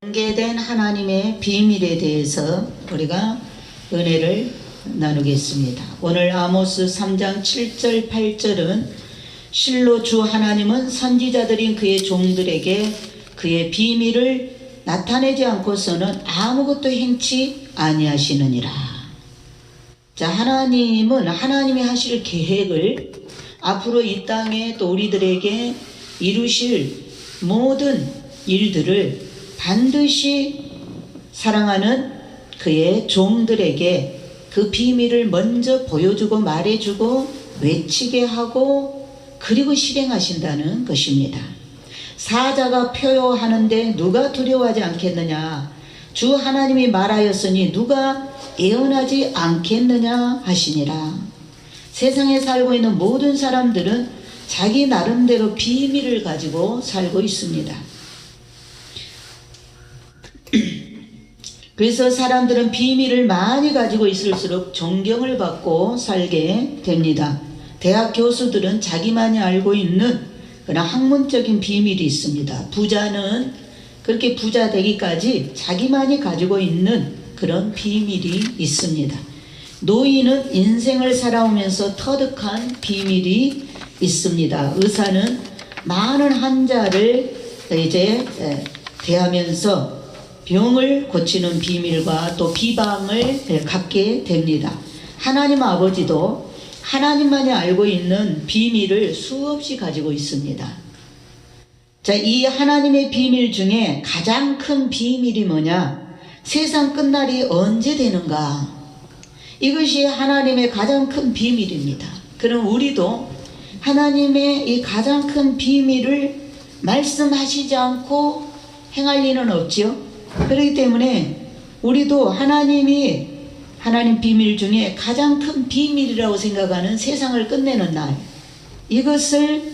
공개된 하나님의 비밀에 대해서 우리가 은혜를 나누겠습니다. 오늘 아모스 3장 7절 8절은 실로 주 하나님은 선지자들인 그의 종들에게 그의 비밀을 나타내지 않고서는 아무것도 행치 아니하시느니라. 자, 하나님은 하나님이 하실 계획을 앞으로 이 땅에 또 우리들에게 이루실 모든 일들을 반드시 사랑하는 그의 종들에게 그 비밀을 먼저 보여주고 말해주고 외치게 하고 그리고 실행하신다는 것입니다. 사자가 표효하는데 누가 두려워하지 않겠느냐? 주 하나님이 말하였으니 누가 예언하지 않겠느냐 하시니라. 세상에 살고 있는 모든 사람들은 자기 나름대로 비밀을 가지고 살고 있습니다. 그래서 사람들은 비밀을 많이 가지고 있을수록 존경을 받고 살게 됩니다. 대학 교수들은 자기만이 알고 있는 그런 학문적인 비밀이 있습니다. 부자는 그렇게 부자 되기까지 자기만이 가지고 있는 그런 비밀이 있습니다. 노인은 인생을 살아오면서 터득한 비밀이 있습니다. 의사는 많은 환자를 이제 대하면서 병을 고치는 비밀과 또 비방을 갖게 됩니다. 하나님 아버지도 하나님만이 알고 있는 비밀을 수없이 가지고 있습니다. 자, 이 하나님의 비밀 중에 가장 큰 비밀이 뭐냐? 세상 끝날이 언제 되는가? 이것이 하나님의 가장 큰 비밀입니다. 그럼 우리도 하나님의 이 가장 큰 비밀을 말씀하시지 않고 행할 리는 없지요. 그렇기 때문에 우리도 하나님이 하나님 비밀 중에 가장 큰 비밀이라고 생각하는 세상을 끝내는 날, 이것을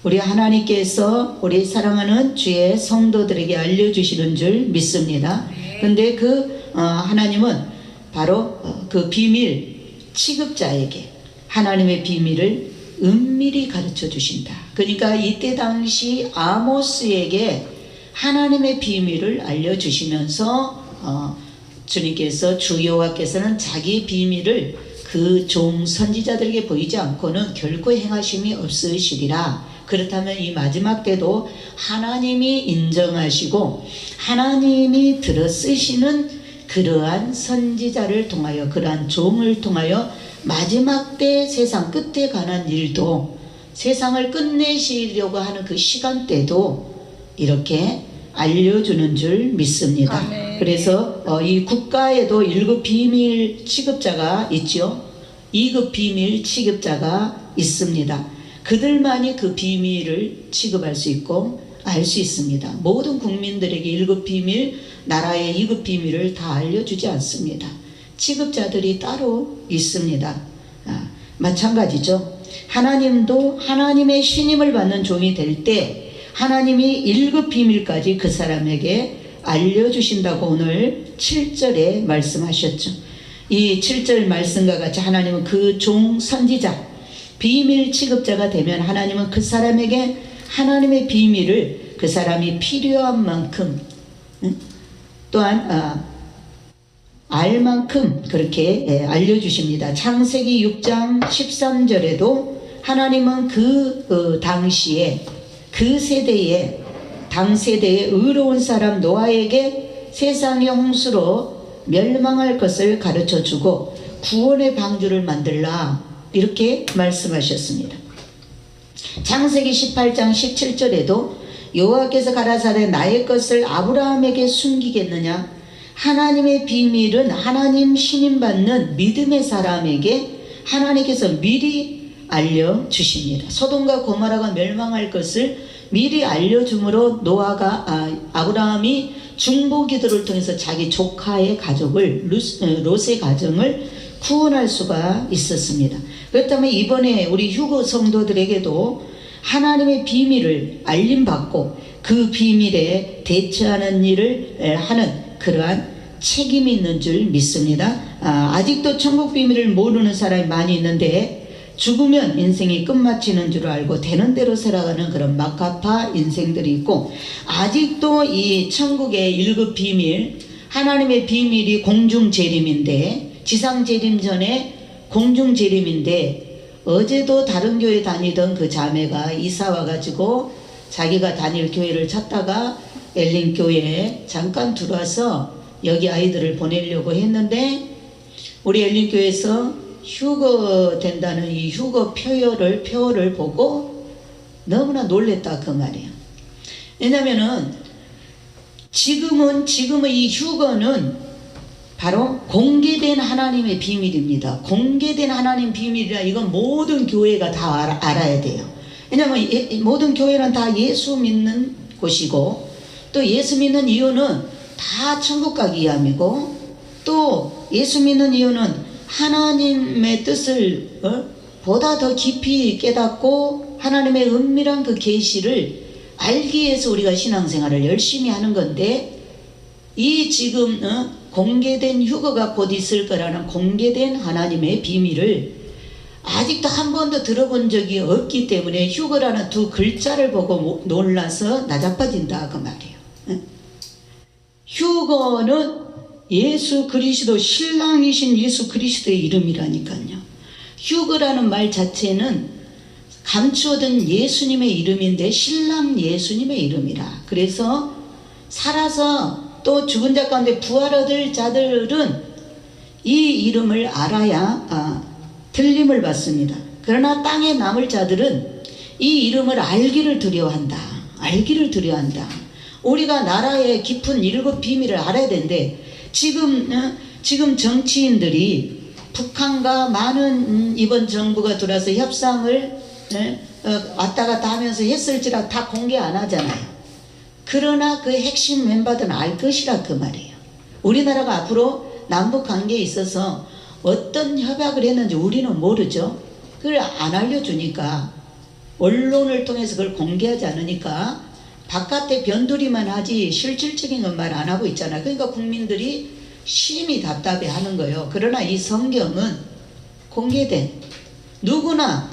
우리 하나님께서 우리 사랑하는 주의 성도들에게 알려주시는 줄 믿습니다. 그런데 하나님은 바로 그 비밀 취급자에게 하나님의 비밀을 은밀히 가르쳐 주신다. 그러니까 이때 당시 아모스에게 하나님의 비밀을 알려주시면서 주님께서 주 여호와께서는 자기 비밀을 그 종 선지자들에게 보이지 않고는 결코 행하심이 없으시리라. 그렇다면 이 마지막 때도 하나님이 인정하시고 하나님이 들어 쓰시는 그러한 선지자를 통하여, 그러한 종을 통하여 마지막 때 세상 끝에 관한 일도, 세상을 끝내시려고 하는 그 시간대도 이렇게 알려주는 줄 믿습니다. 아멘. 그래서 이 국가에도 1급 비밀 취급자가 있죠. 2급 비밀 취급자가 있습니다. 그들만이 그 비밀을 취급할 수 있고 알 수 있습니다. 모든 국민들에게 1급 비밀, 나라의 2급 비밀을 다 알려주지 않습니다. 취급자들이 따로 있습니다. 마찬가지죠. 하나님도 하나님의 신임을 받는 종이 될 때 하나님이 1급 비밀까지 그 사람에게 알려주신다고 오늘 7절에 말씀하셨죠. 이 7절 말씀과 같이 하나님은 그 종 선지자, 비밀 취급자가 되면 하나님은 그 사람에게 하나님의 비밀을 그 사람이 필요한 만큼 또한 알 만큼 그렇게 알려주십니다. 창세기 6장 13절에도 하나님은 그 당시에 그 세대에, 당세대의 의로운 사람 노아에게 세상의 홍수로 멸망할 것을 가르쳐주고 구원의 방주를 만들라, 이렇게 말씀하셨습니다. 창세기 18장 17절에도 여호와께서 가라사대 나의 것을 아브라함에게 숨기겠느냐? 하나님의 비밀은 하나님 신임받는 믿음의 사람에게 하나님께서 미리 알려주십니다. 소돔과 고모라가 멸망할 것을 미리 알려줌으로 아브라함이 중보기도를 통해서 자기 조카의 가족을, 롯의 가정을 구원할 수가 있었습니다. 그렇다면 이번에 우리 휴거 성도들에게도 하나님의 비밀을 알림받고 그 비밀에 대처하는 일을 하는 그러한 책임이 있는 줄 믿습니다. 아직도 천국 비밀을 모르는 사람이 많이 있는데 죽으면 인생이 끝마치는 줄 알고 되는 대로 살아가는 그런 막가파 인생들이 있고, 아직도 이 천국의 1급 비밀, 하나님의 비밀이 공중재림인데, 지상재림 전에 공중재림인데, 어제도 다른 교회 다니던 그 자매가 이사 와가지고 자기가 다닐 교회를 찾다가 엘린교회에 잠깐 들어와서 여기 아이들을 보내려고 했는데, 우리 엘린교회에서 휴거 된다는 이 휴거 표어를 보고 너무나 놀랬다 그 말이에요. 왜냐면은 지금의 이 휴거는 바로 공개된 하나님의 비밀입니다. 공개된 하나님 비밀이라 이건 모든 교회가 다 알아야 돼요. 왜냐면 모든 교회는 다 예수 믿는 곳이고, 또 예수 믿는 이유는 다 천국 가기 위함이고, 또 예수 믿는 이유는 하나님의 뜻을 보다 더 깊이 깨닫고 하나님의 은밀한 그 계시를 알기 위해서 우리가 신앙생활을 열심히 하는 건데, 이 지금 공개된 휴거가 곧 있을 거라는 공개된 하나님의 비밀을 아직도 한 번도 들어본 적이 없기 때문에 휴거라는 두 글자를 보고 놀라서 나자빠진다 그 말이에요. 휴거는 예수 그리스도, 신랑이신 예수 그리스도의 이름이라니까요. 휴거라는 말 자체는 감추어둔 예수님의 이름인데 신랑 예수님의 이름이라. 그래서 살아서 또 죽은 자 가운데 부활 얻을 자들은 이 이름을 알아야 들림을 받습니다. 그러나 땅에 남을 자들은 이 이름을 알기를 두려워한다. 알기를 두려워한다. 우리가 나라의 깊은 1급 비밀을 알아야 되는데, 지금 정치인들이 북한과 많은 이번 정부가 들어와서 협상을 왔다 갔다 하면서 했을지라 다 공개 안 하잖아요. 그러나 그 핵심 멤버들은 알 것이라 그 말이에요. 우리나라가 앞으로 남북 관계에 있어서 어떤 협약을 했는지 우리는 모르죠. 그걸 안 알려주니까, 언론을 통해서 그걸 공개하지 않으니까 바깥에 변두리만 하지 실질적인 건 말 안 하고 있잖아요. 그러니까 국민들이 심히 답답해 하는 거예요. 그러나 이 성경은 공개된, 누구나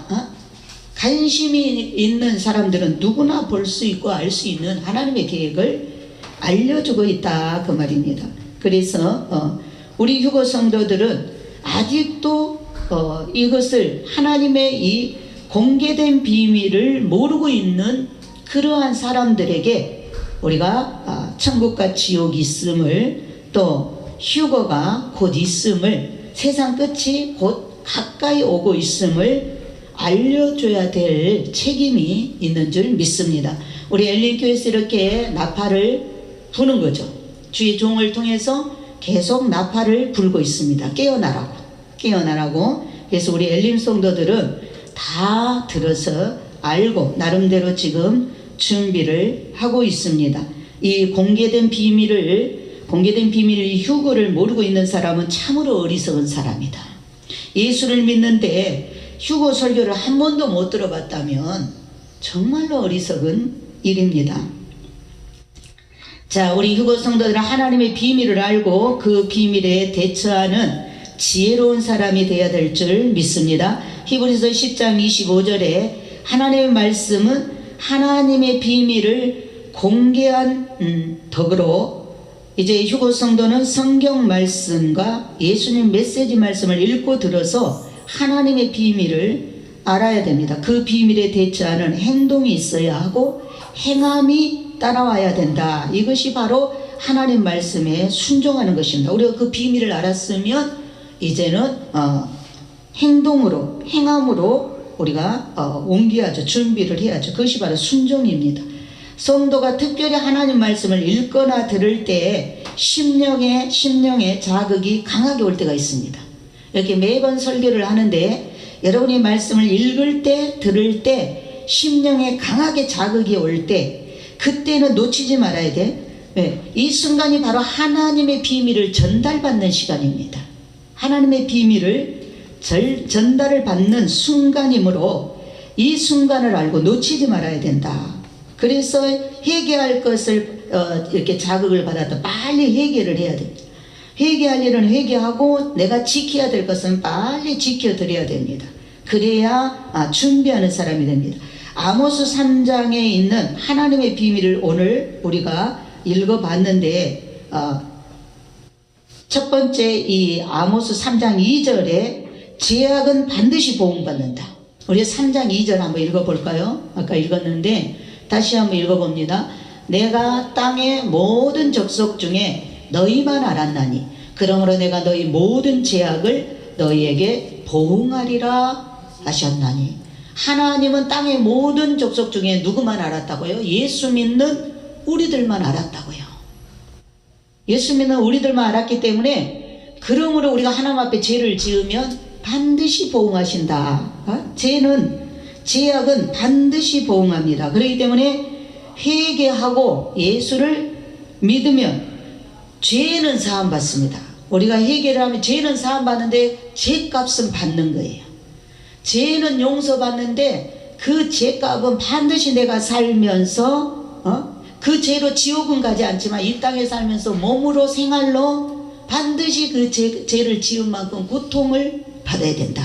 관심이 있는 사람들은 누구나 볼 수 있고 알 수 있는 하나님의 계획을 알려주고 있다 그 말입니다. 그래서 우리 휴거 성도들은 아직도 이것을, 하나님의 이 공개된 비밀을 모르고 있는 그러한 사람들에게 우리가 천국과 지옥이 있음을, 또 휴거가 곧 있음을, 세상 끝이 곧 가까이 오고 있음을 알려줘야 될 책임이 있는 줄 믿습니다. 우리 엘린교회에서 이렇게 나팔을 부는 거죠. 주의 종을 통해서 계속 나팔을 불고 있습니다. 깨어나라고. 그래서 우리 엘린 성도들은 다 들어서 알고 나름대로 지금 준비를 하고 있습니다. 이 공개된 비밀을 휴거를 모르고 있는 사람은 참으로 어리석은 사람이다. 예수를 믿는데 휴거 설교를 한 번도 못 들어봤다면 정말로 어리석은 일입니다. 자, 우리 휴거 성도들은 하나님의 비밀을 알고 그 비밀에 대처하는 지혜로운 사람이 되어야 될 줄 믿습니다. 히브리서 10장 25절에 하나님의 말씀은 하나님의 비밀을 공개한 덕으로, 이제 휴거 성도는 성경 말씀과 예수님 메시지 말씀을 읽고 들어서 하나님의 비밀을 알아야 됩니다. 그 비밀에 대처하는 행동이 있어야 하고 행함이 따라와야 된다. 이것이 바로 하나님 말씀에 순종하는 것입니다. 우리가 그 비밀을 알았으면 이제는 행함으로 우리가 옮겨야죠. 준비를 해야죠. 그것이 바로 순종입니다. 성도가 특별히 하나님 말씀을 읽거나 들을 때 심령의 자극이 강하게 올 때가 있습니다. 이렇게 매번 설교를 하는데 여러분이 말씀을 읽을 때, 들을 때 심령에 강하게 자극이 올 때, 그때는 놓치지 말아야 돼. 네, 이 순간이 바로 하나님의 비밀을 전달받는 시간입니다. 하나님의 비밀을 전달을 받는 순간이므로 이 순간을 알고 놓치지 말아야 된다. 그래서 회개할 것을 이렇게 자극을 받아도 빨리 회개를 해야 됩니다. 회개할 일은 회개하고 내가 지켜야 될 것은 빨리 지켜드려야 됩니다. 그래야 준비하는 사람이 됩니다. 아모스 3장에 있는 하나님의 비밀을 오늘 우리가 읽어봤는데 첫 번째 이 아모스 3장 2절에 죄악은 반드시 보응받는다. 우리 3장 2절 한번 읽어볼까요? 아까 읽었는데 다시 한번 읽어봅니다. 내가 땅의 모든 족속 중에 너희만 알았나니 그러므로 내가 너희 모든 죄악을 너희에게 보응하리라 하셨나니. 하나님은 땅의 모든 족속 중에 누구만 알았다고요? 예수 믿는 우리들만 알았다고요. 예수 믿는 우리들만 알았기 때문에 그러므로 우리가 하나님 앞에 죄를 지으면 반드시 보응하신다. 죄악은 반드시 보응합니다. 그렇기 때문에 회개하고 예수를 믿으면 죄는 사함받습니다. 우리가 회개를 하면 죄는 사함받는데 죄값은 받는 거예요. 죄는 용서받는데 그 죄값은 반드시 내가 살면서 그 죄로 지옥은 가지 않지만 이 땅에 살면서 몸으로 생활로 반드시 그 죄를 지은 만큼 고통을 받아야 된다.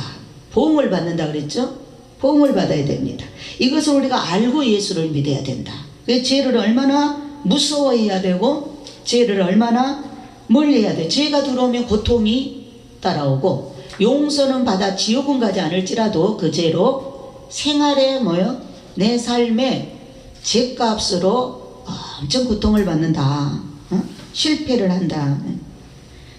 보응을 받는다 그랬죠? 보응을 받아야 됩니다. 이것을 우리가 알고 예수를 믿어야 된다. 죄를 얼마나 무서워해야 되고 죄를 얼마나 멀리해야 돼. 죄가 들어오면 고통이 따라오고 용서는 받아 지옥은 가지 않을지라도 그 죄로 생활에 내 삶의 죄값으로 엄청 고통을 받는다. 실패를 한다.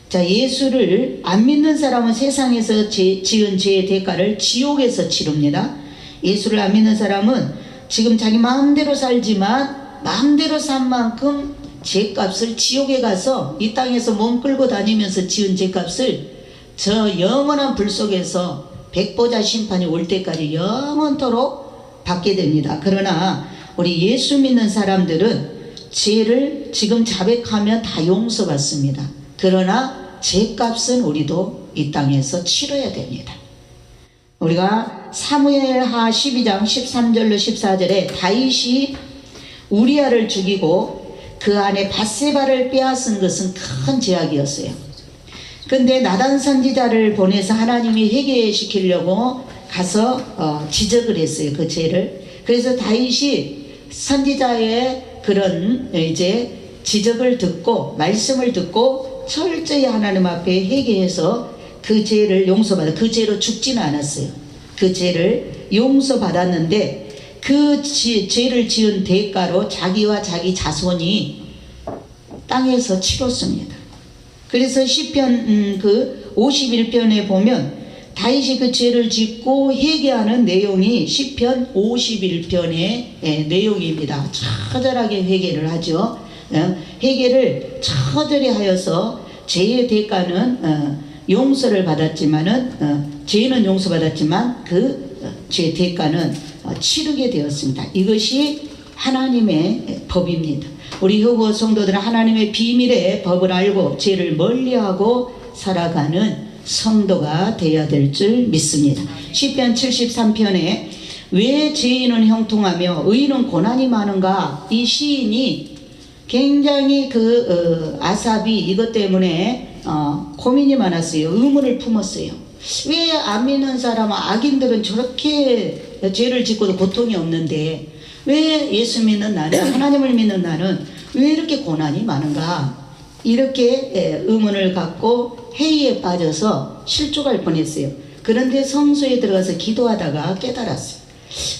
자, 예수를 안 믿는 사람은 세상에서 지은 죄의 대가를 지옥에서 치릅니다. 예수를 안 믿는 사람은 지금 자기 마음대로 살지만 마음대로 산 만큼 죄값을 지옥에 가서 이 땅에서 몸 끌고 다니면서 지은 죄값을 저 영원한 불 속에서 백보자 심판이 올 때까지 영원토록 받게 됩니다. 그러나 우리 예수 믿는 사람들은 죄를 지금 자백하면 다 용서받습니다. 그러나 죄값은 우리도 이 땅에서 치러야 됩니다. 우리가 사무엘하 12장 13절로 14절에 다윗이 우리아를 죽이고 그 안에 밧세바를 빼앗은 것은 큰 죄악이었어요. 근데 나단 선지자를 보내서 하나님이 회개시키려고 가서 지적을 했어요. 그 죄를. 그래서 다윗이 선지자의 그런 이제 지적을 듣고 말씀을 듣고 철저히 하나님 앞에 회개해서 그 죄를 용서받아. 그 죄로 죽지는 않았어요. 그 죄를 용서받았는데 그 죄를 지은 대가로 자기와 자기 자손이 땅에서 치렀습니다. 그래서 시편 그 51편에 보면 다윗이 그 죄를 짓고 회개하는 내용이 시편 51편의 내용입니다. 처절하게 회개를 하죠. 회개를 처절히 하여서 죄의 대가는 용서를 받았지만은 죄는 용서받았지만 그 죄의 대가는 치르게 되었습니다. 이것이 하나님의 법입니다. 우리 효고 성도들은 하나님의 비밀의 법을 알고 죄를 멀리하고 살아가는 성도가 되어야 될 줄 믿습니다. 시편 73편에 왜 죄인은 형통하며 의인은 고난이 많은가? 이 시인이 굉장히 아삽이 이것 때문에 고민이 많았어요. 의문을 품었어요. 왜 안 믿는 사람, 악인들은 저렇게 죄를 짓고도 고통이 없는데 왜 예수 믿는 나는, 하나님을 믿는 나는 왜 이렇게 고난이 많은가? 이렇게 의문을 갖고 회의에 빠져서 실족할 뻔했어요. 그런데 성소에 들어가서 기도하다가 깨달았어요.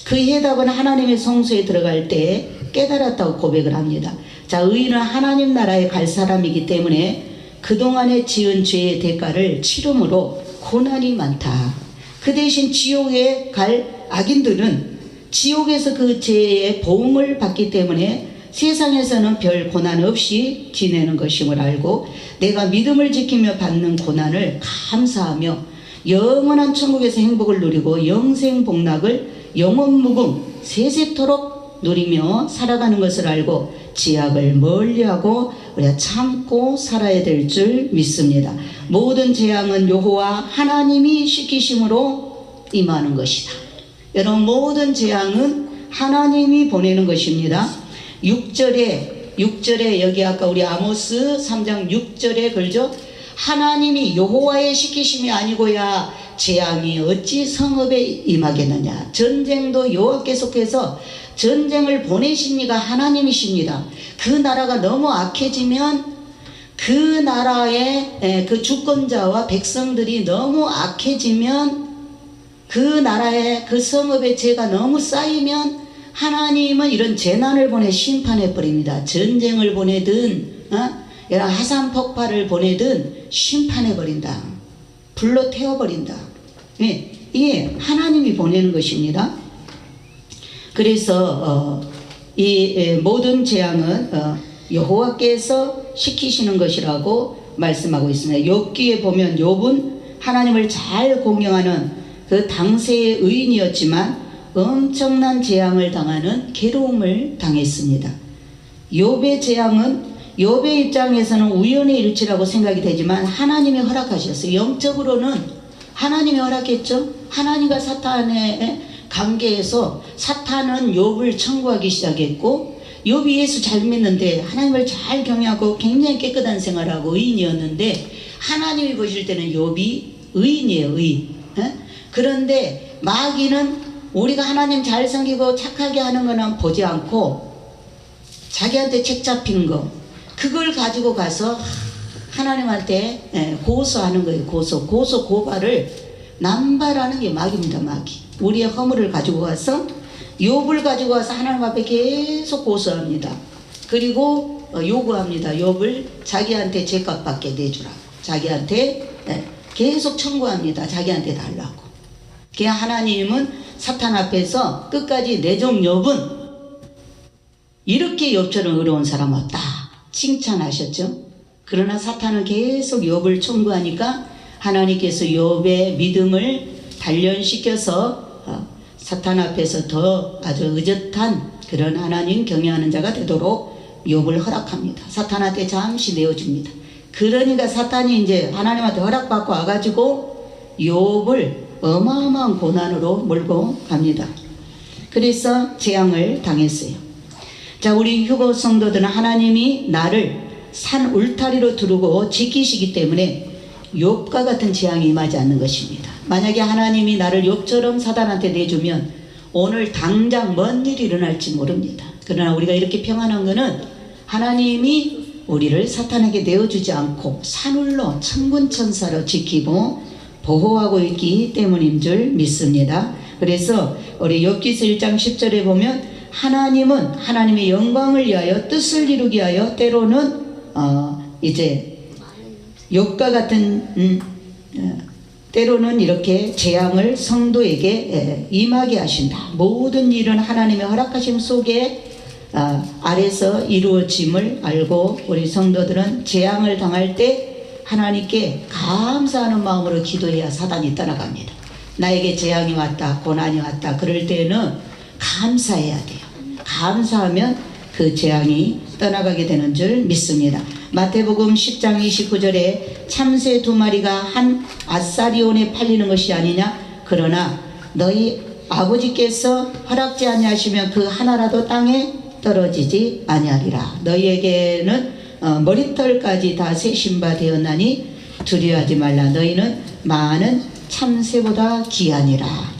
그 해답은 하나님의 성소에 들어갈 때 깨달았다고 고백을 합니다. 자, 의인은 하나님 나라에 갈 사람이기 때문에 그동안에 지은 죄의 대가를 치름으로 고난이 많다. 그 대신 지옥에 갈 악인들은 지옥에서 그 죄의 보응을 받기 때문에 세상에서는 별 고난 없이 지내는 것임을 알고 내가 믿음을 지키며 받는 고난을 감사하며 영원한 천국에서 행복을 누리고 영생복락을 영원무궁 세세토록 누리며 살아가는 것을 알고 지약을 멀리하고 우리가 참고 살아야 될 줄 믿습니다. 모든 재앙은 여호와 하나님이 시키심으로 임하는 것이다. 여러분, 모든 재앙은 하나님이 보내는 것입니다. 6절에 여기 아까 우리 아모스 3장 6절에 걸죠. 하나님이 여호와의 시키심이 아니고야 재앙이 어찌 성읍에 임하겠느냐. 전쟁도 여호와께서 전쟁을 보내신 이가 하나님이십니다. 그 나라가 너무 악해지면 그 나라의 그 주권자와 백성들이 너무 악해지면 그 나라의 그 성읍의 죄가 너무 쌓이면 하나님은 이런 재난을 보내 심판해 버립니다. 전쟁을 보내든 이런 화산 폭발을 보내든 심판해 버린다. 불로 태워 버린다. 이게 하나님이 보내는 것입니다. 그래서 이 모든 재앙은 여호와께서 시키시는 것이라고 말씀하고 있습니다. 욥기에 보면 욥은 하나님을 잘 공경하는 그 당세의 의인이었지만 엄청난 재앙을 당하는 괴로움을 당했습니다. 욥의 재앙은 욥의 입장에서는 우연의 일치라고 생각이 되지만 하나님이 허락하셨어요. 영적으로는 하나님이 허락했죠. 하나님과 사탄의 관계에서 사탄은 욥을 청구하기 시작했고, 욥이 예수 잘 믿는데 하나님을 잘 경외하고 굉장히 깨끗한 생활하고 의인이었는데 하나님이 보실 때는 욥이 의인이에요. 의인. 그런데 마귀는 우리가 하나님 잘 섬기고 착하게 하는 거는 보지 않고 자기한테 책 잡힌 거 그걸 가지고 가서 하나님한테 고소하는 거예요. 고소 고발을 남발하는 게 마귀입니다. 마귀. 우리의 허물을 가지고 가서 욥을 가지고 와서 하나님 앞에 계속 고소합니다. 그리고 요구합니다. 욥을 자기한테 죄값밖에 내주라. 자기한테 계속 청구합니다. 자기한테 달라고. 그냥 하나님은 사탄 앞에서 끝까지 내 종 욥은 이렇게 욥처럼 의로운 사람 없다 칭찬하셨죠. 그러나 사탄은 계속 욥을 청구하니까 하나님께서 욥의 믿음을 단련시켜서 사탄 앞에서 더 아주 의젓한 그런 하나님 경외하는 자가 되도록 욥을 허락합니다. 사탄한테 잠시 내어줍니다. 그러니까 사탄이 이제 하나님한테 허락받고 와가지고 욥을 어마어마한 고난으로 몰고 갑니다. 그래서 재앙을 당했어요. 자, 우리 휴거 성도들은 하나님이 나를 산 울타리로 두르고 지키시기 때문에 욥과 같은 재앙이 임하지 않는 것입니다. 만약에 하나님이 나를 욥처럼 사단한테 내주면 오늘 당장 뭔 일이 일어날지 모릅니다. 그러나 우리가 이렇게 평안한 것은 하나님이 우리를 사탄에게 내어주지 않고 산울로 천군천사로 지키고 보호하고 있기 때문인 줄 믿습니다. 그래서 우리 욥기서 1장 10절에 보면 하나님은 하나님의 영광을 위하여 뜻을 이루기 위하여 때로는 이제 욥과 같은 때로는 이렇게 재앙을 성도에게 임하게 하신다. 모든 일은 하나님의 허락하심 속에 아래서 이루어짐을 알고 우리 성도들은 재앙을 당할 때 하나님께 감사하는 마음으로 기도해야 사단이 떠나갑니다. 나에게 재앙이 왔다, 고난이 왔다, 그럴 때는 감사해야 돼요. 감사하면 그 재앙이 떠나가게 되는 줄 믿습니다. 마태복음 10장 29절에 참새 2마리가 한 아사리온에 팔리는 것이 아니냐. 그러나 너희 아버지께서 허락지 아니하시면 그 하나라도 땅에 떨어지지 아니하리라. 너희에게는 머리털까지 다 세신 바 되었나니 두려워하지 말라. 너희는 많은 참새보다 귀하니라.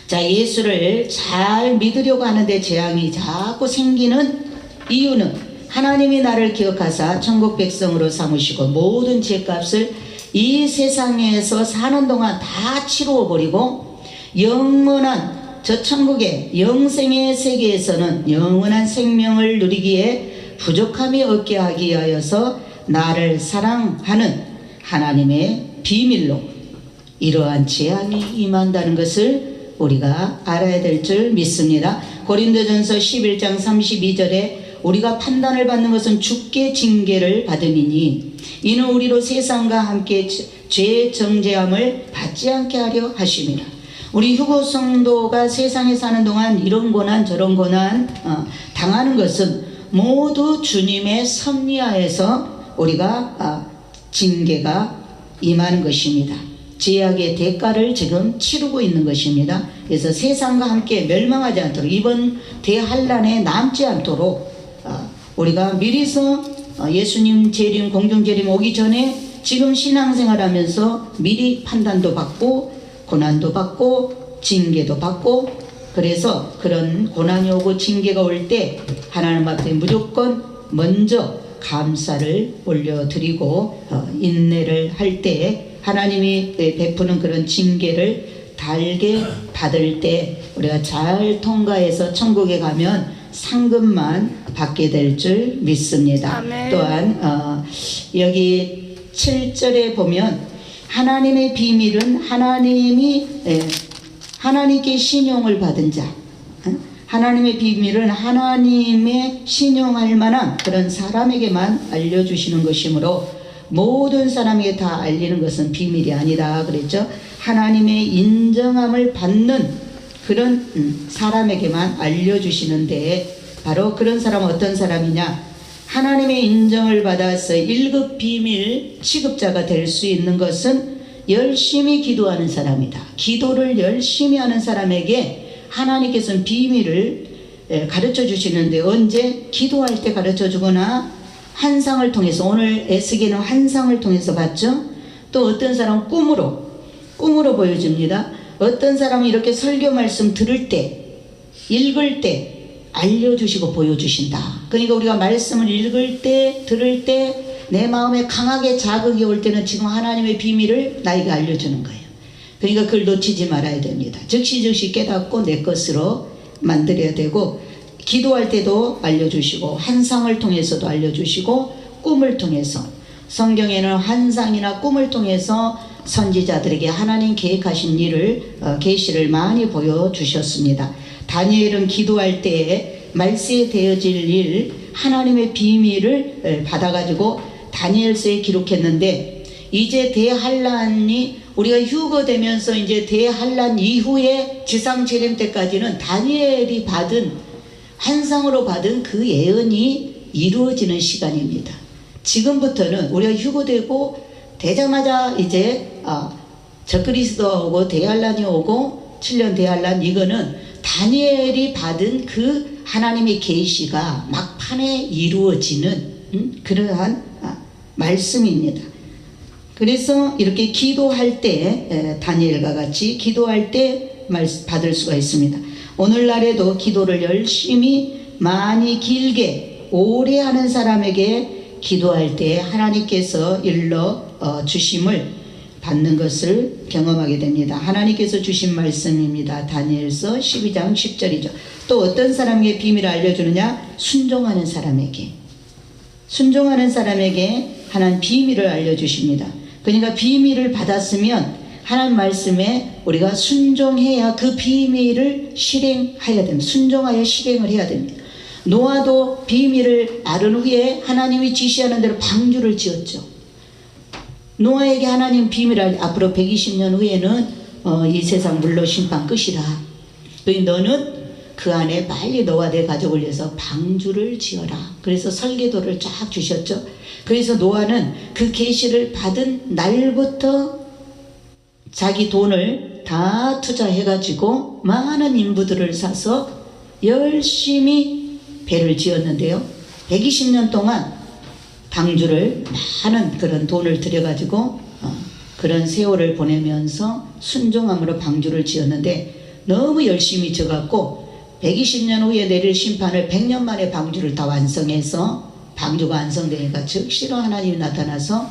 자, 예수를 잘 믿으려고 하는데 재앙이 자꾸 생기는 이유는 하나님이 나를 기억하사 천국 백성으로 삼으시고 모든 죄값을 이 세상에서 사는 동안 다 치루어 버리고 영원한 저 천국의 영생의 세계에서는 영원한 생명을 누리기에 부족함이 없게 하기 위하여서 나를 사랑하는 하나님의 비밀로 이러한 재앙이 임한다는 것을 우리가 알아야 될 줄 믿습니다. 고린도전서 11장 32절에 우리가 판단을 받는 것은 주께 징계를 받음이니 이는 우리로 세상과 함께 죄의 정죄함을 받지 않게 하려 하심이라. 우리 휴거 성도가 세상에 사는 동안 이런 고난 저런 고난 당하는 것은 모두 주님의 섭리하에서 우리가 징계가 임하는 것입니다. 죄악의 대가를 지금 치르고 있는 것입니다. 그래서 세상과 함께 멸망하지 않도록 이번 대환란에 남지 않도록 우리가 미리서 예수님 재림 공중 재림 오기 전에 지금 신앙생활하면서 미리 판단도 받고 고난도 받고 징계도 받고, 그래서 그런 고난이 오고 징계가 올 때 하나님 앞에 무조건 먼저 감사를 올려드리고 인내를 할 때 하나님이 베푸는 그런 징계를 달게 받을 때 우리가 잘 통과해서 천국에 가면 상급만 받게 될 줄 믿습니다. 아멘. 또한 여기 7절에 보면 하나님의 비밀은 하나님께 신용을 받은 자, 하나님의 비밀은 하나님의 신용할 만한 그런 사람에게만 알려주시는 것이므로 모든 사람에게 다 알리는 것은 비밀이 아니다 그랬죠. 하나님의 인정함을 받는 그런 사람에게만 알려주시는데, 바로 그런 사람은 어떤 사람이냐, 하나님의 인정을 받아서 1급 비밀 취급자가 될 수 있는 것은 열심히 기도하는 사람이다. 기도를 열심히 하는 사람에게 하나님께서는 비밀을 가르쳐 주시는데, 언제? 기도할 때 가르쳐 주거나 환상을 통해서, 오늘 에스겔은 환상을 통해서 봤죠. 또 어떤 사람은 꿈으로 보여줍니다. 어떤 사람은 이렇게 설교 말씀 들을 때, 읽을 때 알려주시고 보여주신다. 그러니까 우리가 말씀을 읽을 때, 들을 때 내 마음에 강하게 자극이 올 때는 지금 하나님의 비밀을 나에게 알려주는 거예요. 그러니까 그걸 놓치지 말아야 됩니다. 즉시 깨닫고 내 것으로 만들어야 되고, 기도할 때도 알려주시고 환상을 통해서도 알려주시고 꿈을 통해서, 성경에는 환상이나 꿈을 통해서 선지자들에게 하나님 계획하신 일을 계시를 많이 보여주셨습니다. 다니엘은 기도할 때에 말세에 되어질 일 하나님의 비밀을 받아가지고 다니엘서에 기록했는데, 이제 대환란이 우리가 휴거되면서 이제 대환란 이후에 지상재림 때까지는 다니엘이 받은 환상으로 받은 그 예언이 이루어지는 시간입니다. 지금부터는 우리가 휴거되고 되자마자 이제 적그리스도가 오고 대환란이 오고 7년 대환란, 이거는 다니엘이 받은 그 하나님의 계시가 막판에 이루어지는 그러한 말씀입니다. 그래서 이렇게 기도할 때 다니엘과 같이 기도할 때 받을 수가 있습니다. 오늘날에도 기도를 열심히 많이 길게 오래 하는 사람에게 기도할 때 하나님께서 일러 주심을 받는 것을 경험하게 됩니다. 하나님께서 주신 말씀입니다. 다니엘서 12장 10절이죠. 또 어떤 사람에게 비밀을 알려주느냐? 순종하는 사람에게 하나님 비밀을 알려주십니다. 그러니까 비밀을 받았으면 하나님 말씀에 우리가 순종해야 그 비밀을 실행해야 됩니다. 순종하여 실행을 해야 됩니다. 노아도 비밀을 알은 후에 하나님이 지시하는 대로 방주를 지었죠. 노아에게 하나님 비밀을, 앞으로 120년 후에는 이 세상 물로 심판 끝이라. 너는 그 안에 빨리 너와 내 가족을 위해서 방주를 지어라. 그래서 설계도를 쫙 주셨죠. 그래서 노아는 그 계시를 받은 날부터 자기 돈을 다 투자해가지고 많은 인부들을 사서 열심히 배를 지었는데요. 120년 동안 방주를 많은 그런 돈을 들여가지고 그런 세월을 보내면서 순종함으로 방주를 지었는데, 너무 열심히 지어갖고 120년 후에 내릴 심판을 100년 만에 방주를 다 완성해서, 방주가 완성되니까 즉시로 하나님이 나타나서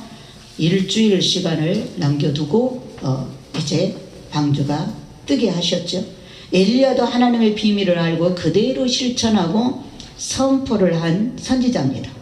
일주일 시간을 남겨두고 이제 방주가 뜨게 하셨죠. 엘리야도 하나님의 비밀을 알고 그대로 실천하고 선포를 한 선지자입니다.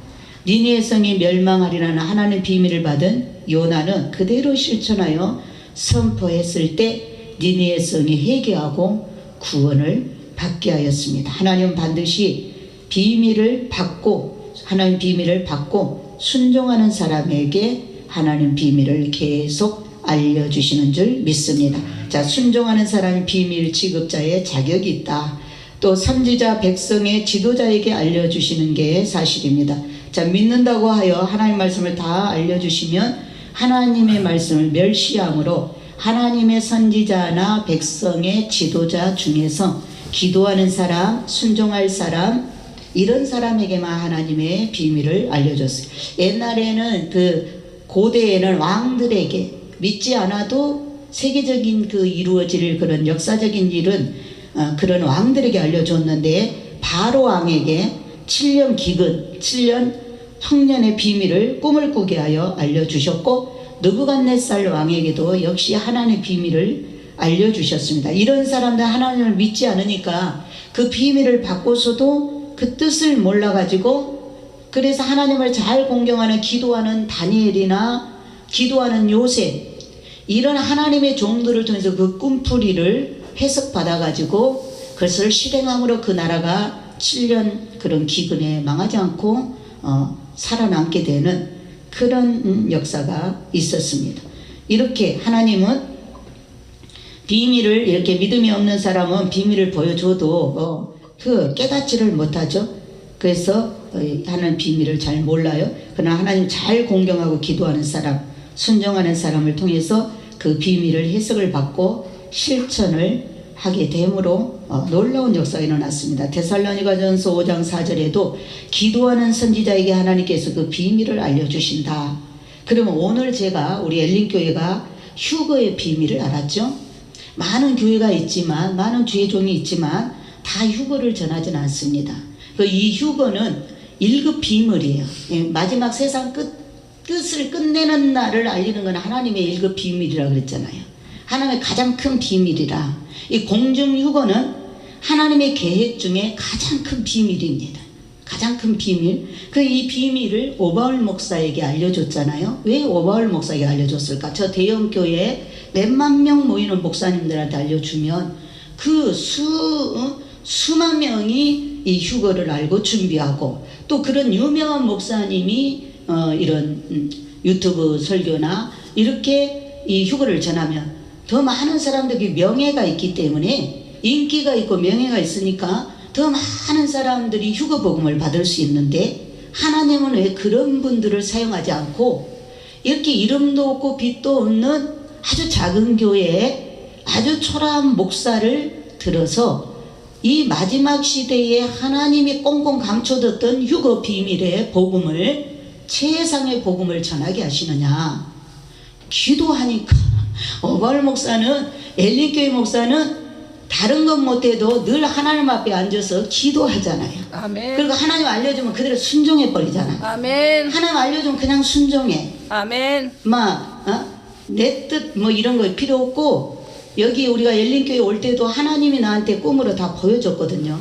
니느웨 성이 멸망하리라는 하나님 비밀을 받은 요나는 그대로 실천하여 선포했을 때 니느웨 성이 회개하고 구원을 받게 하였습니다. 하나님은 반드시 비밀을 받고, 하나님 비밀을 받고 순종하는 사람에게 하나님 비밀을 계속 알려주시는 줄 믿습니다. 자, 순종하는 사람이 비밀 취급자의 자격이 있다. 또 선지자 백성의 지도자에게 알려주시는 게 사실입니다. 자, 믿는다고 하여 하나님 말씀을 다 알려주시면 하나님의 말씀을 멸시함으로 하나님의 선지자나 백성의 지도자 중에서 기도하는 사람, 순종할 사람, 이런 사람에게만 하나님의 비밀을 알려줬어요. 옛날에는 그 고대에는 왕들에게 믿지 않아도 세계적인 그 이루어질 그런 역사적인 일은 그런 왕들에게 알려줬는데, 바로 왕에게 7년 기근, 7년 형년의 비밀을 꿈을 꾸게 하여 알려주셨고, 느부갓네살 왕에게도 역시 하나님의 비밀을 알려주셨습니다. 이런 사람들 하나님을 믿지 않으니까 그 비밀을 받고서도 그 뜻을 몰라가지고, 그래서 하나님을 잘 공경하는 기도하는 다니엘이나 기도하는 요셉, 이런 하나님의 종들을 통해서 그 꿈풀이를 해석받아가지고 그것을 실행함으로 그 나라가 7년 그런 기근에 망하지 않고 살아남게 되는 그런 역사가 있었습니다. 이렇게 하나님은 비밀을, 이렇게 믿음이 없는 사람은 비밀을 보여줘도 그 깨닫지를 못하죠. 그래서 하는 비밀을 잘 몰라요. 그러나 하나님 잘 공경하고 기도하는 사람, 순종하는 사람을 통해서 그 비밀을 해석을 받고 실천을 하게 됨으로 놀라운 역사가 일어났습니다. 데살로니가전서 5장 4절에도 기도하는 선지자에게 하나님께서 그 비밀을 알려주신다. 그러면 오늘 제가 우리 엘린교회가 휴거의 비밀을 알았죠. 많은 교회가 있지만, 많은 주의 종이 있지만 다 휴거를 전하지는 않습니다. 이 휴거는 1급 비밀이에요. 마지막 세상 끝을 끝내는 날을 알리는 건 하나님의 1급 비밀이라고 그랬잖아요. 하나님의 가장 큰 비밀이라. 이 공중 휴거는 하나님의 계획 중에 가장 큰 비밀입니다. 가장 큰 비밀. 이 비밀을 오바울 목사에게 알려줬잖아요. 왜 오바울 목사에게 알려줬을까? 저 대형 교회에 몇만 명 모이는 목사님들한테 알려주면 그 수만 명이 이 휴거를 알고 준비하고, 또 그런 유명한 목사님이 이런 유튜브 설교나 이렇게 이 휴거를 전하면 더 많은 사람들이 명예가 있기 때문에, 인기가 있고 명예가 있으니까 더 많은 사람들이 휴거 복음을 받을 수 있는데, 하나님은 왜 그런 분들을 사용하지 않고 이렇게 이름도 없고 빛도 없는 아주 작은 교회에 아주 초라한 목사를 들어서 이 마지막 시대에 하나님이 꽁꽁 감춰뒀던 휴거 비밀의 복음을, 최상의 복음을 전하게 하시느냐? 기도하니까. 오바울 목사는, 엘린교회 목사는 다른 것 못해도 늘 하나님 앞에 앉아서 기도하잖아요. 아멘. 그리고 하나님 알려주면 그대로 순종해 버리잖아요. 아멘. 하나님 알려주면 그냥 순종해. 아멘. 내 뜻 이런 거 필요 없고, 여기 우리가 엘린교회 올 때도 하나님이 나한테 꿈으로 다 보여줬거든요.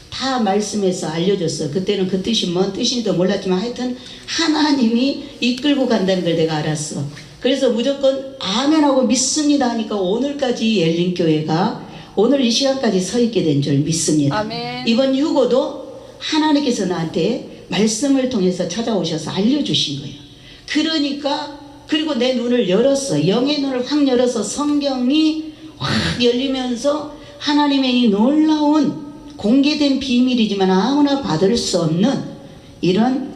다 말씀해서 알려줬어. 그때는 그 뜻이 뭔 뜻인지도 몰랐지만 하여튼 하나님이 이끌고 간다는 걸 내가 알았어. 그래서 무조건 아멘하고 믿습니다 하니까 오늘까지 엘린교회가 오늘 이 시간까지 서 있게 된 줄 믿습니다. 아멘. 이번 휴거도 하나님께서 나한테 말씀을 통해서 찾아오셔서 알려주신 거예요. 그러니까, 그리고 내 눈을 열었어. 영의 눈을 확 열어서 성경이 확 열리면서 하나님의 이 놀라운 공개된 비밀이지만 아무나 받을 수 없는 이런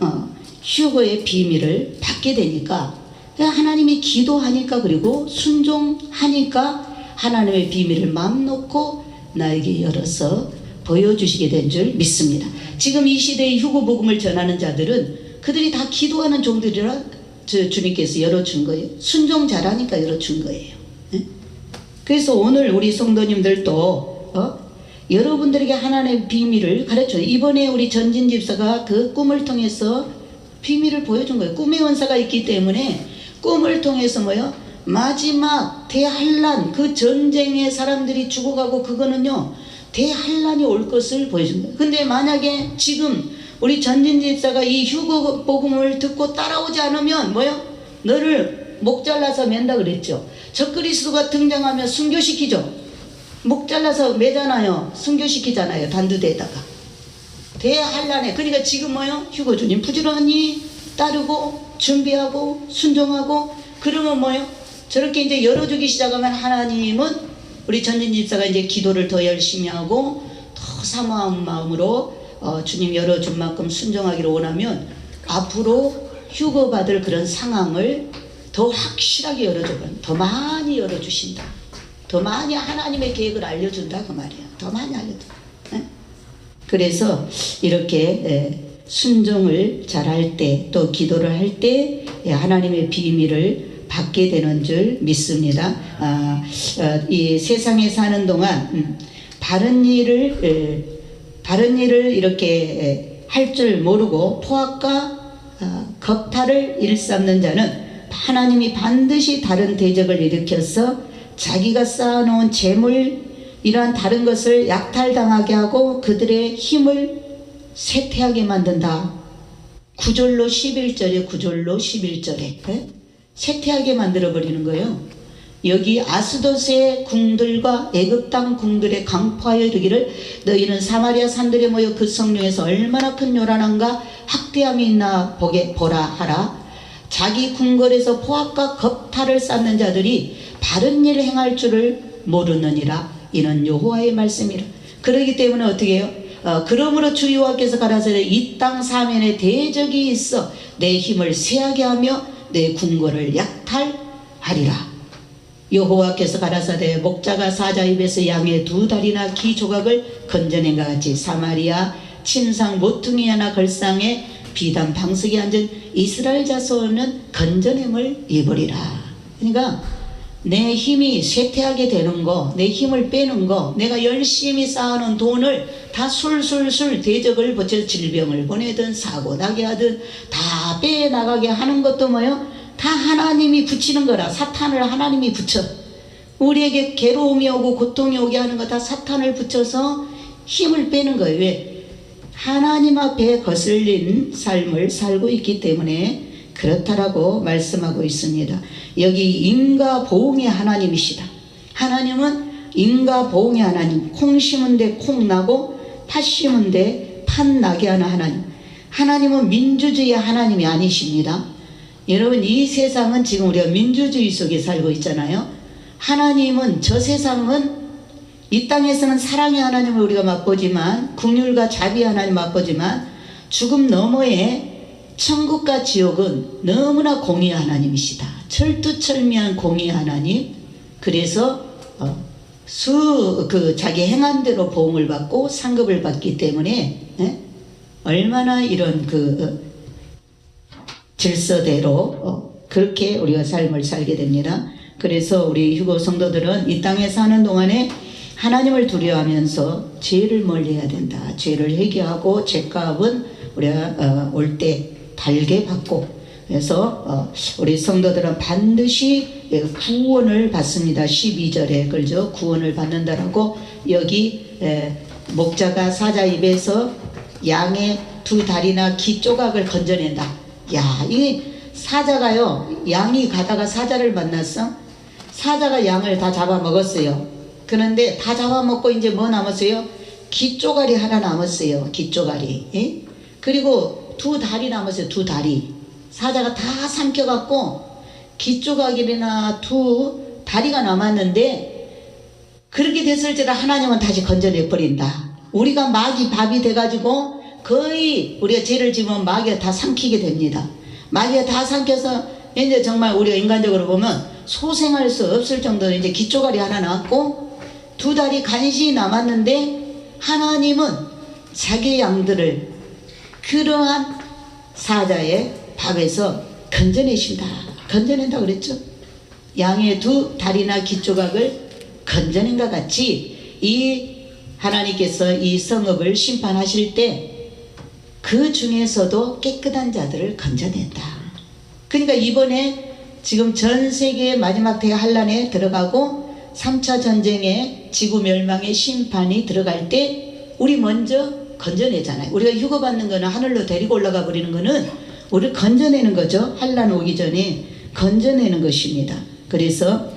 휴거의 비밀을 받게 되니까, 하나님이 기도하니까, 그리고 순종하니까 하나님의 비밀을 마음 놓고 나에게 열어서 보여주시게 된 줄 믿습니다. 지금 이 시대의 휴거 복음을 전하는 자들은 그들이 다 기도하는 종들이라 주님께서 열어준 거예요. 순종 잘하니까 열어준 거예요. 그래서 오늘 우리 성도님들도 여러분들에게 하나님의 비밀을 가르쳐요. 이번에 우리 전진 집사가 그 꿈을 통해서 비밀을 보여준 거예요. 꿈의 원사가 있기 때문에 꿈을 통해서 마지막 대환란, 그 전쟁에 사람들이 죽어가고, 그거는요 대환란이 올 것을 보여준 거예요. 근데 만약에 지금 우리 전진 집사가 이 휴거 복음을 듣고 따라오지 않으면 너를 목 잘라서 맨다 그랬죠. 적그리스도가 등장하면 순교시키죠. 목 잘라서 매잖아요. 순교시키잖아요. 단두대에다가. 대환란에. 그러니까 지금 휴거 주님 부지런히 따르고 준비하고 순종하고, 그러면 저렇게 이제 열어주기 시작하면 하나님은 우리 전진 집사가 이제 기도를 더 열심히 하고 더 사모한 마음으로 주님 열어준 만큼 순종하기를 원하면 앞으로 휴거 받을 그런 상황을 더 확실하게 열어주면 더 많이 열어주신다. 더 많이 하나님의 계획을 알려준다 그 말이야. 더 많이 알려준다. 그래서 이렇게 순종을 잘할 때, 또 기도를 할 때 하나님의 비밀을 받게 되는 줄 믿습니다. 이 세상에 사는 동안 바른 일을 이렇게 할 줄 모르고 포악과 겁탈을 일삼는 자는 하나님이 반드시 다른 대적을 일으켜서 자기가 쌓아놓은 재물, 이러한 다른 것을 약탈당하게 하고 그들의 힘을 쇠퇴하게 만든다. 9절로 11절에 9절로 11절에 쇠퇴하게 만들어버리는 거예요. 여기 아스돗의 궁들과 애굽 땅 궁들에 강포하여 이르기를 너희는 사마리아 산들에 모여 그 성령에서 얼마나 큰 요란함과 학대함이 있나 보라 하라. 자기 궁궐에서 포악과 겁탈을 쌓는 자들이 바른 일을 행할 줄을 모르느니라. 이는 여호와의 말씀이라. 그러기 때문에 어떻게 해요? 그러므로 주 여호와께서 가라사대 이 땅 사면에 대적이 있어 내 힘을 쇠하게 하며 내 궁궐을 약탈하리라. 여호와께서 가라사대 목자가 사자 입에서 양의 2다리나 기 조각을 건져낸 것 같이 사마리아 침상 모퉁이 하나 걸상에 비단 방석에 앉은 이스라엘 자손은 건져냄을 입으리라. 그러니까 내 힘이 쇠퇴하게 되는 거, 내 힘을 빼는 거, 내가 열심히 쌓아놓은 돈을 다 술술술 대적을 붙여 질병을 보내든 사고 나게 하든 다 빼나가게 하는 것도 뭐요? 다 하나님이 붙이는 거라. 사탄을 하나님이 붙여. 우리에게 괴로움이 오고 고통이 오게 하는 거 다 사탄을 붙여서 힘을 빼는 거예요. 왜? 하나님 앞에 거슬린 삶을 살고 있기 때문에 그렇다라고 말씀하고 있습니다. 여기 인과 보응의 하나님이시다. 하나님은 인과 보응의 하나님. 콩 심은 데 콩 나고 팥 심은 데 팥 나게 하는 하나님. 하나님은 민주주의의 하나님이 아니십니다. 여러분, 이 세상은 지금 우리가 민주주의 속에 살고 있잖아요. 하나님은, 저 세상은 이 땅에서는 사랑의 하나님을 우리가 맛보지만, 긍휼과 자비의 하나님 맛보지만, 죽음 너머에 천국과 지옥은 너무나 공의의 하나님이시다. 철두철미한 공의의 하나님. 그래서 자기 행한 대로 보응을 받고 상급을 받기 때문에 얼마나 이런 질서대로 그렇게 우리가 삶을 살게 됩니다. 그래서 우리 휴거 성도들은 이 땅에 사는 동안에 하나님을 두려워하면서 죄를 멀리해야 된다. 죄를 회개하고 죄값은 우리가 올 때 달게 받고, 그래서 우리 성도들은 반드시 구원을 받습니다. 12절에 그죠? 구원을 받는다라고. 여기 목자가 사자 입에서 양의 2다리나 기 조각을 건져낸다. 야, 이 사자가요, 양이 가다가 사자를 만났어. 사자가 양을 다 잡아먹었어요. 그런데 다 잡아먹고 이제 뭐 남았어요? 기 쪼가리 하나 남았어요. 기 쪼가리. 예? 그리고 2다리 남았어요. 2다리. 사자가 다 삼켜갖고 기 조각이나 2다리가 남았는데, 그렇게 됐을지라 하나님은 다시 건져내버린다. 우리가 마귀 밥이 돼가지고 거의 우리가 죄를 지으면 마귀가 다 삼키게 됩니다. 마귀가 다 삼켜서 이제 정말 우리가 인간적으로 보면 소생할 수 없을 정도로 이제 기초가리 하나 나왔고 2다리 간신히 남았는데, 하나님은 자기 양들을 그러한 사자의 밥에서 건져내신다. 건져낸다 그랬죠. 양의 2다리나 기초각을 건져낸 것 같이 이 하나님께서 이 성읍을 심판하실 때 그 중에서도 깨끗한 자들을 건져낸다. 그러니까 이번에 지금 전 세계의 마지막 대환란에 들어가고 3차 전쟁에 지구 멸망의 심판이 들어갈 때 우리 먼저 건져내잖아요. 우리가 휴거받는 거는 하늘로 데리고 올라가 버리는 거는 우리를 건져내는 거죠. 환란 오기 전에 건져내는 것입니다. 그래서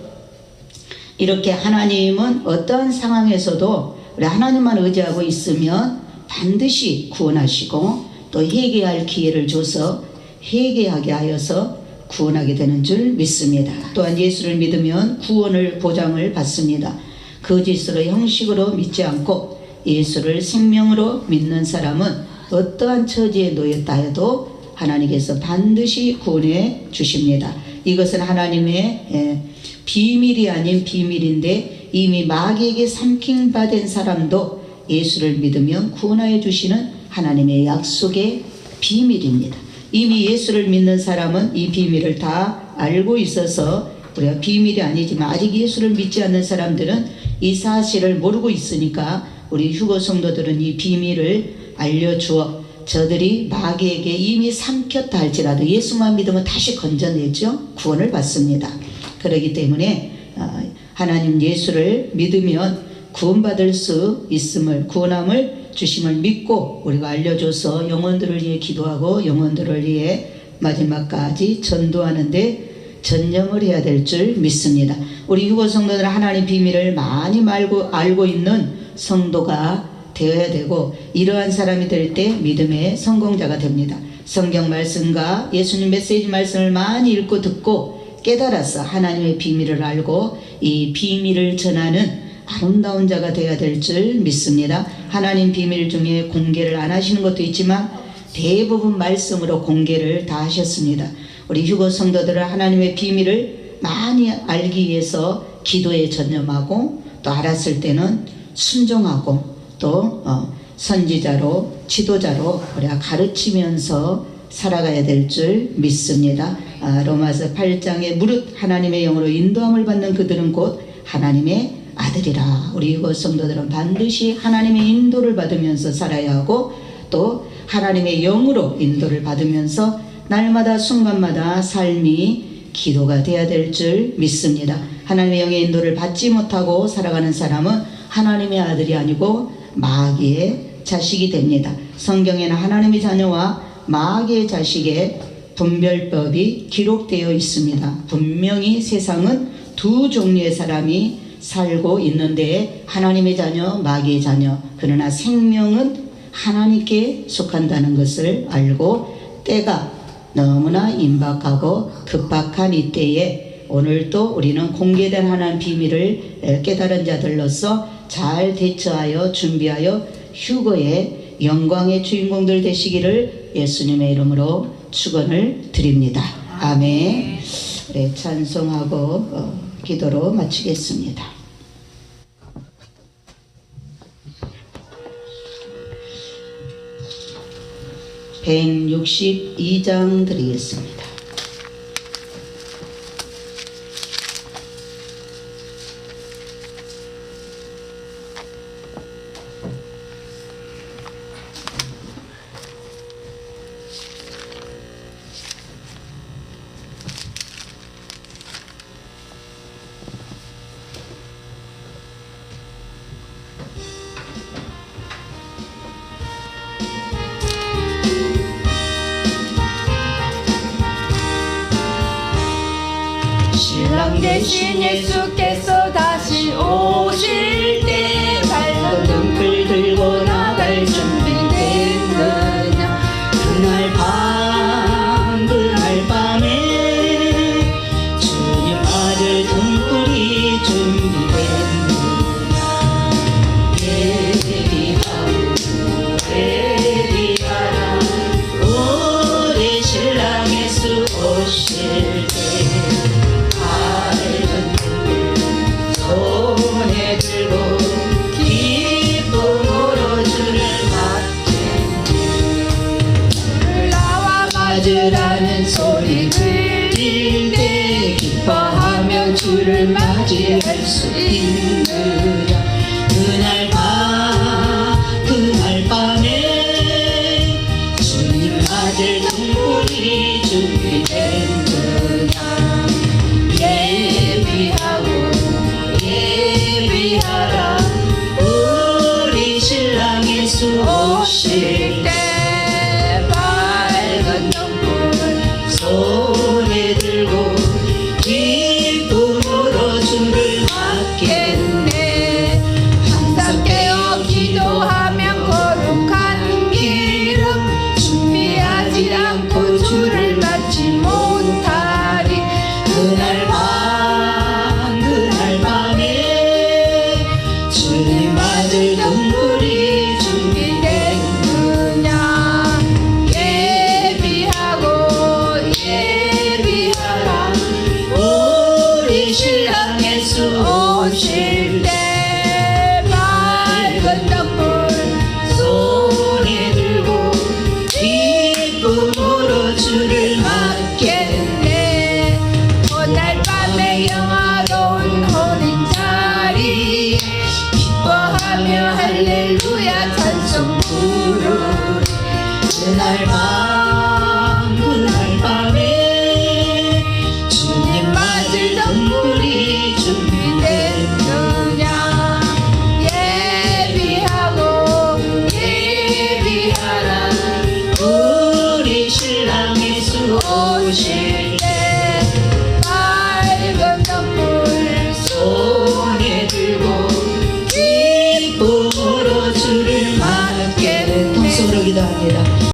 이렇게 하나님은 어떤 상황에서도 우리 하나님만 의지하고 있으면 반드시 구원하시고 또 회개할 기회를 줘서 회개하게 하여서 구원하게 되는 줄 믿습니다. 또한 예수를 믿으면 구원을 보장을 받습니다. 거짓으로 형식으로 믿지 않고 예수를 생명으로 믿는 사람은 어떠한 처지에 놓였다 해도 하나님께서 반드시 구원해 주십니다. 이것은 하나님의 비밀이 아닌 비밀인데, 이미 마귀에게 삼킴받은 사람도 예수를 믿으면 구원하여 주시는 하나님의 약속의 비밀입니다. 이미 예수를 믿는 사람은 이 비밀을 다 알고 있어서 우리가 비밀이 아니지만 아직 예수를 믿지 않는 사람들은 이 사실을 모르고 있으니까 우리 휴거 성도들은 이 비밀을 알려주어 저들이 마귀에게 이미 삼켰다 할지라도 예수만 믿으면 다시 건져내죠. 구원을 받습니다. 그렇기 때문에 하나님 예수를 믿으면 구원받을 수 있음을, 구원함을 주심을 믿고 우리가 알려줘서 영혼들을 위해 기도하고 영혼들을 위해 마지막까지 전도하는데 전념을 해야 될 줄 믿습니다. 우리 휴거 성도들은 하나님 비밀을 많이 알고 있는 성도가 되어야 되고 이러한 사람이 될 때 믿음의 성공자가 됩니다. 성경 말씀과 예수님 메시지 말씀을 많이 읽고 듣고 깨달아서 하나님의 비밀을 알고 이 비밀을 전하는 아름다운 자가 되어야 될 줄 믿습니다. 하나님 비밀 중에 공개를 안 하시는 것도 있지만 대부분 말씀으로 공개를 다 하셨습니다. 우리 휴거 성도들은 하나님의 비밀을 많이 알기 위해서 기도에 전념하고 또 알았을 때는 순종하고 또 선지자로 지도자로 우리가 가르치면서 살아가야 될 줄 믿습니다. 로마서 8장에 무릇 하나님의 영으로 인도함을 받는 그들은 곧 하나님의 아들이라. 우리 휴거 성도들은 반드시 하나님의 인도를 받으면서 살아야 하고 또 하나님의 영으로 인도를 받으면서 날마다 순간마다 삶이 기도가 되어야 될 줄 믿습니다. 하나님의 영의 인도를 받지 못하고 살아가는 사람은 하나님의 아들이 아니고 마귀의 자식이 됩니다. 성경에는 하나님의 자녀와 마귀의 자식의 분별법이 기록되어 있습니다. 분명히 세상은 두 종류의 사람이 살고 있는데 하나님의 자녀, 마귀의 자녀. 그러나 생명은 하나님께 속한다는 것을 알고 때가 너무나 임박하고 급박한 이때에 오늘도 우리는 공개된 하나님 비밀을 깨달은 자들로서 잘 대처하여 준비하여 휴거의 영광의 주인공들 되시기를 예수님의 이름으로 축원을 드립니다. 아멘. 네, 찬송하고 기도로 마치겠습니다. 162장 드리겠습니다. 신랑 대신 예수께서 다시 오실 때 밝은 등불 들고 나갈 준비됐느냐. 그날 밤에 주님 아들 등불이 준비됐느냐. 예비하라 우리 신랑 예수 오실 때 손에 들고 기쁨으로 주를 맞겠네. 나와 맞으라는 소리 들릴 때 기뻐하며 주를 맞이할 수 있느냐.